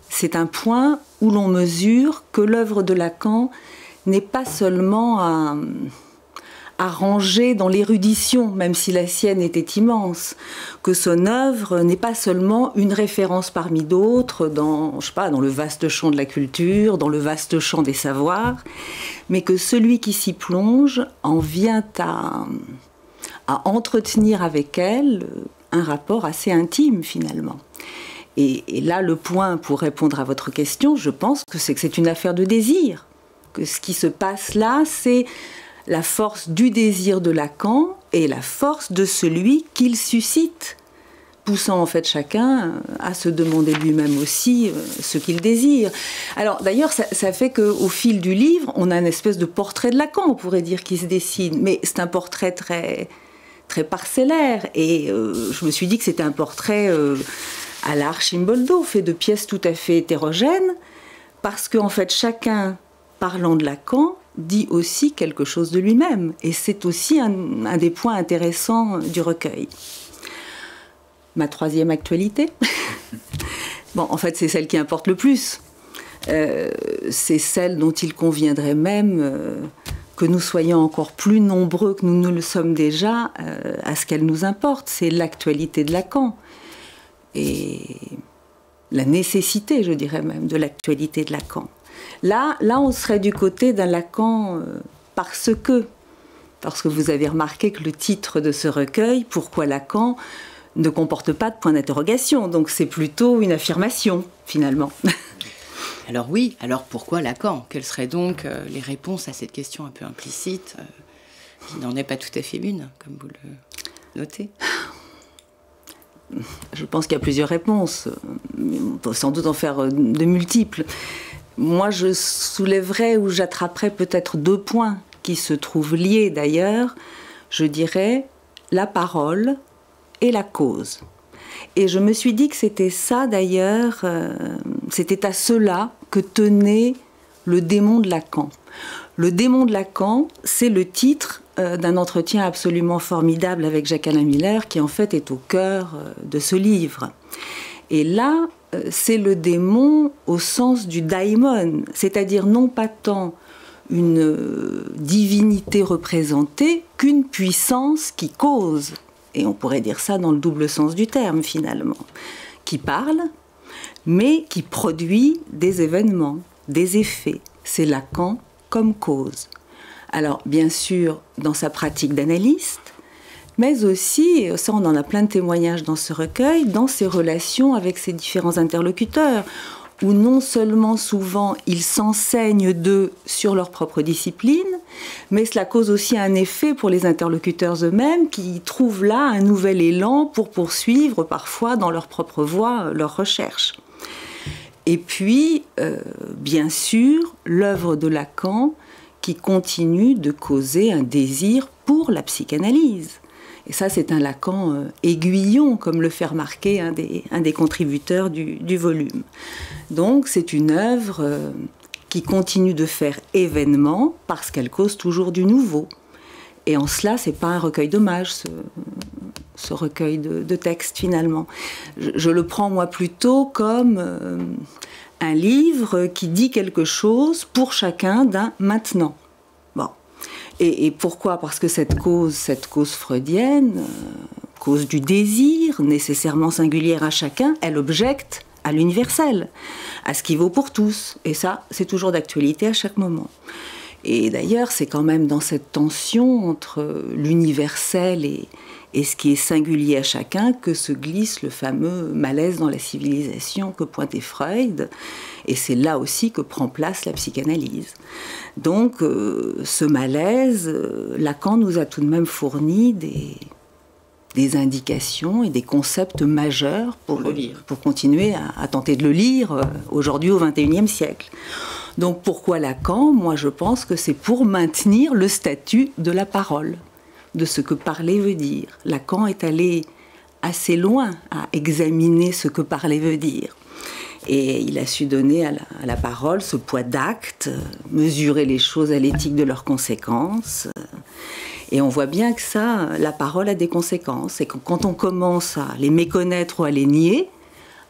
c'est un point où l'on mesure que l'œuvre de Lacan n'est pas seulement à ranger dans l'érudition, même si la sienne était immense, que son œuvre n'est pas seulement une référence parmi d'autres dans, je sais pas, dans le vaste champ de la culture, dans le vaste champ des savoirs, mais que celui qui s'y plonge en vient à entretenir avec elle un rapport assez intime finalement. Et là, le point pour répondre à votre question, je pense que c'est une affaire de désir, que ce qui se passe là, c'est la force du désir de Lacan et la force de celui qu'il suscite, poussant en fait chacun à se demander lui-même aussi ce qu'il désire. Alors d'ailleurs, ça fait qu'au fil du livre, on a une espèce de portrait de Lacan, on pourrait dire, qui se dessine, mais c'est un portrait très, très parcellaire, et je me suis dit que c'était un portrait à la Archimboldo, fait de pièces tout à fait hétérogènes, parce qu'en fait chacun, parlant de Lacan, dit aussi quelque chose de lui-même. Et c'est aussi un des points intéressants du recueil. Ma troisième actualité, bon, en fait, c'est celle qui importe le plus. C'est celle dont il conviendrait même que nous soyons encore plus nombreux que nous ne le sommes déjà à ce qu'elle nous importe. C'est l'actualité de Lacan. Et la nécessité, je dirais même, de l'actualité de Lacan. Là, on serait du côté d'un Lacan parce que vous avez remarqué que le titre de ce recueil, Pourquoi Lacan, ne comporte pas de point d'interrogation. Donc c'est plutôt une affirmation, finalement. Alors oui, alors pourquoi Lacan? Quelles seraient donc les réponses à cette question un peu implicite, qui n'en est pas tout à fait une, comme vous le notez? Je pense qu'il y a plusieurs réponses, mais on peut sans doute en faire de multiples. Moi, je soulèverais ou j'attraperais peut-être 2 points qui se trouvent liés d'ailleurs. Je dirais la parole et la cause. Et je me suis dit que c'était ça d'ailleurs, c'était à cela que tenait le démon de Lacan. Le démon de Lacan, c'est le titre d'un entretien absolument formidable avec Jacques-Alain Miller, qui en fait est au cœur de ce livre. Et là, c'est le démon au sens du daimon, c'est-à-dire non pas tant une divinité représentée qu'une puissance qui cause. Et on pourrait dire ça dans le double sens du terme, finalement. Qui parle, mais qui produit des événements, des effets. C'est Lacan comme cause. Alors, bien sûr, dans sa pratique d'analyste, mais aussi, ça on en a plein de témoignages dans ce recueil, dans ses relations avec ses différents interlocuteurs, où non seulement souvent ils s'enseignent d'eux sur leur propre discipline, mais cela cause aussi un effet pour les interlocuteurs eux-mêmes qui trouvent là un nouvel élan pour poursuivre parfois dans leur propre voie leur recherche. Et puis, bien sûr, l'œuvre de Lacan qui continue de causer un désir pour la psychanalyse. Et ça, c'est un Lacan aiguillon, comme le fait remarquer un des contributeurs du volume. Donc, c'est une œuvre qui continue de faire événement parce qu'elle cause toujours du nouveau. Et en cela, c'est pas un recueil d'hommages, ce recueil de textes, finalement. Je le prends, moi, plutôt comme un livre qui dit quelque chose pour chacun d'un maintenant. Bon. Et pourquoi? Parce que cette cause freudienne, cause du désir, nécessairement singulière à chacun, elle objecte à l'universel, à ce qui vaut pour tous. Et ça, c'est toujours d'actualité à chaque moment. Et d'ailleurs, c'est quand même dans cette tension entre l'universel et ce qui est singulier à chacun que se glisse le fameux malaise dans la civilisation que pointait Freud. Et c'est là aussi que prend place la psychanalyse. Donc, ce malaise, Lacan nous a tout de même fourni des indications et des concepts majeurs pour continuer à tenter de le lire aujourd'hui au XXIe siècle. Donc pourquoi Lacan? Moi je pense que c'est pour maintenir le statut de la parole, de ce que parler veut dire. Lacan est allé assez loin à examiner ce que parler veut dire. Et il a su donner à la parole ce poids d'acte, mesurer les choses à l'éthique de leurs conséquences. Et on voit bien que ça, la parole a des conséquences. Et que quand on commence à les méconnaître ou à les nier,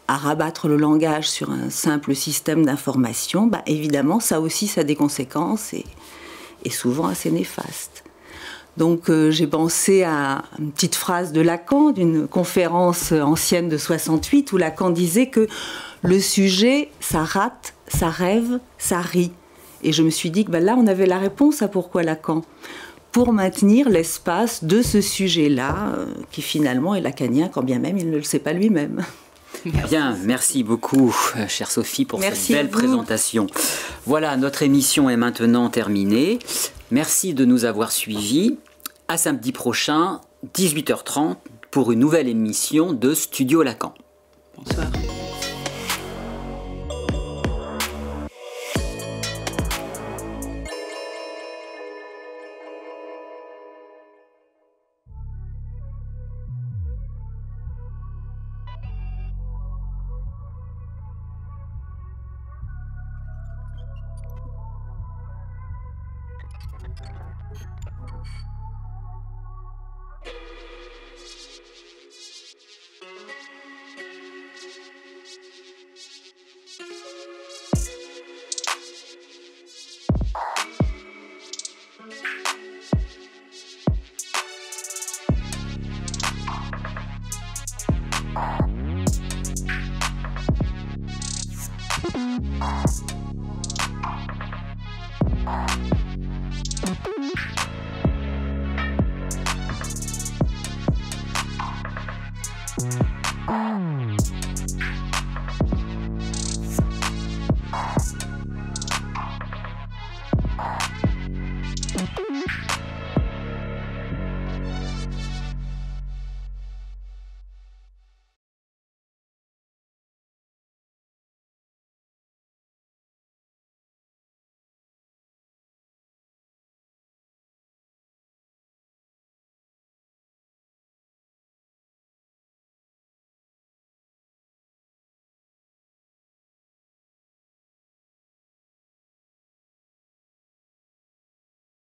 à rabattre le langage sur un simple système d'information, bah évidemment, ça aussi, ça a des conséquences et souvent assez néfastes. Donc j'ai pensé à une petite phrase de Lacan, d'une conférence ancienne de 68, où Lacan disait que le sujet, ça rate, ça rêve, ça rit. Et je me suis dit que là, on avait la réponse à pourquoi Lacan. Pour maintenir l'espace de ce sujet-là, qui finalement est lacanien, quand bien même il ne le sait pas lui-même. Bien, merci beaucoup, chère Sophie, pour cette belle présentation. Voilà, notre émission est maintenant terminée. Merci de nous avoir suivis. À samedi prochain, 18h30, pour une nouvelle émission de Studio Lacan. Bonsoir. Mm.